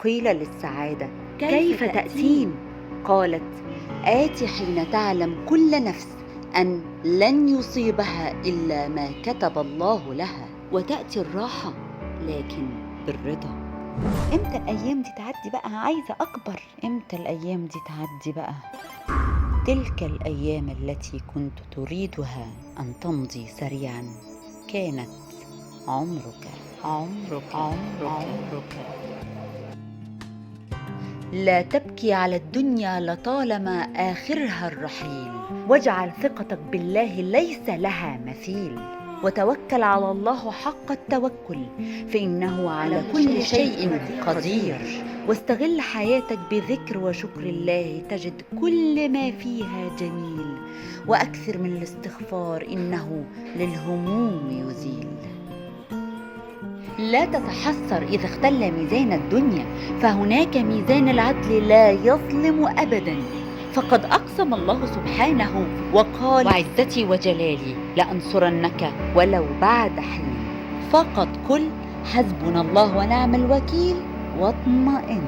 قيل للسعادة: كيف تأتين؟ قالت: آتي حين تعلم كل نفس أن لن يصيبها إلا ما كتب الله لها، وتأتي الراحة لكن بالرضا. امتى الأيام دي تعدي بقى؟ عايزة أكبر. امتى الأيام دي تعدي بقى؟ تلك الأيام التي كنت تريدها أن تمضي سريعا كانت عمرك. لا تبكي على الدنيا لطالما آخرها الرحيل، واجعل ثقتك بالله ليس لها مثيل، وتوكل على الله حق التوكل فإنه على كل شيء قدير. واستغل حياتك بذكر وشكر الله تجد كل ما فيها جميل، وأكثر من الاستغفار إنه للهموم يزيل. لا تتحسر إذا اختل ميزان الدنيا، فهناك ميزان العدل لا يظلم أبدا. فقد أقسم الله سبحانه وقال: وعزتي وجلالي لأنصرنك ولو بعد حين. فقد قل: حسبنا الله ونعم الوكيل واطمئن.